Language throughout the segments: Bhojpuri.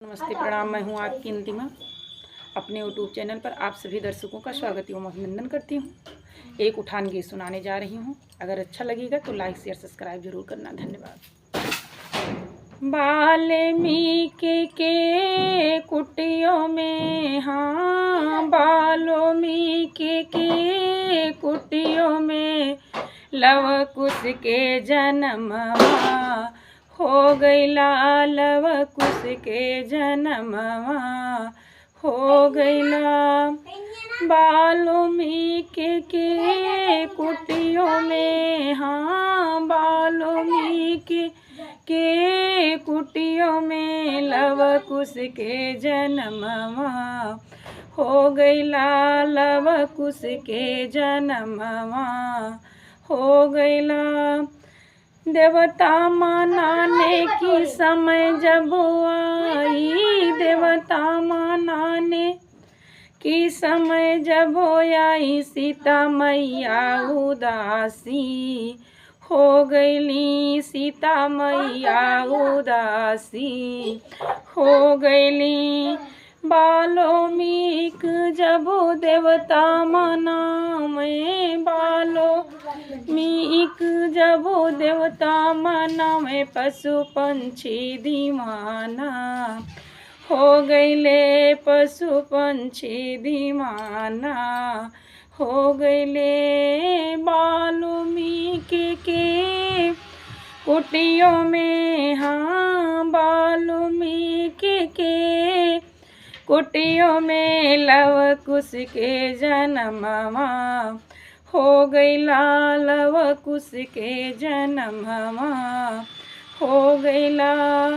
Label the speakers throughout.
Speaker 1: नमस्ते प्रणाम। मैं हूं आपकी अंतिमा। अपने यूट्यूब चैनल पर आप सभी दर्शकों का स्वागत एवं अभिनंदन करती हूं। एक उठान गीत सुनाने जा रही हूं। अगर अच्छा लगेगा तो लाइक शेयर सब्सक्राइब जरूर करना। धन्यवाद। वाल्मीकि के कुटियों में, हाँ वाल्मीकि के कुटियों में लव कुश के जन्मवा हो गईला। लव कुश के जन्मवा हो गईला। वाल्मीकि के कुटियों में, हाँ वाल्मीकि के कुटियों में लव कुश के जन्मवा हो गईला। लव कुश के जन्मवा हो गईला। देवता मनाने की समय जब आई, देवता मनाने की समय जब आई, सीता मैया उदासी हो गईली। सीता मैया उदासी हो गईली। वाल्मीकि जब देवता मनावे, वाल्मीकि जब देवता मनावे, पशु पंछी दीवाना हो गईले। पशु पंछी दीवाना हो गईले। वाल्मीकि के कुटियों में, हाँ वाल्मीकि के कुटियों में लव कुश के जन्मवा हो गईला। लव कुश के जन्मवा हो गईला।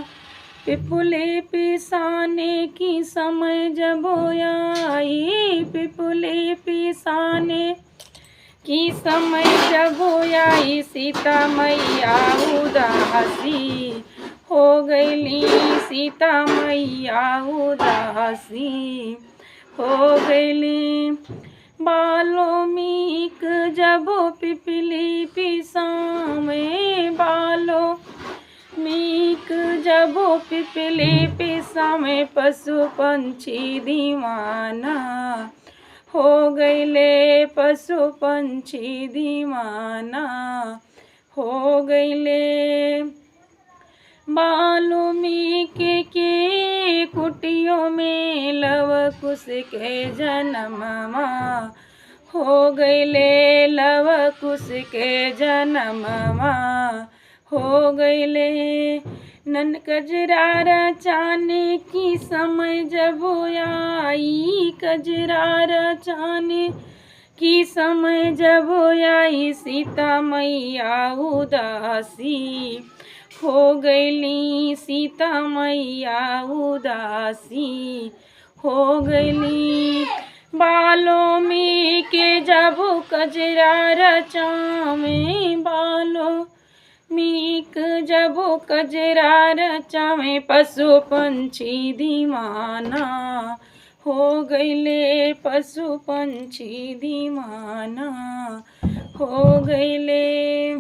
Speaker 1: पिपली पिसाने की समय जब आई, पिपली पिसाने की समय जब आई, सीता मैया उदासी हो गईली। सीता मैया उदासी हो गईली। वाल्मीकि जब पिपली पिसावे, वाल्मीकि जब पिपली पिसावे, पशु पंछी दीवाना हो गईले। पशु पंछी दीवाना हो गईले। वाल्मीकि के कुटियों में लव कुश के जन्मवा हो गईले। लव कुश के जन्मवा हो गईले। नन कजरारा चाने की समय जब आई, कजरारा चाने की समय जब आई, सीता मैया उदासी हो गईली। सीता मैया उदासी हो गईली। वाल्मीकि जब कजरारा चावे, वाल्मीकि जब कजरारा चावे, पशु पंछी दीवाना हो गईले। पशु पंछी दीवाना हो गईले।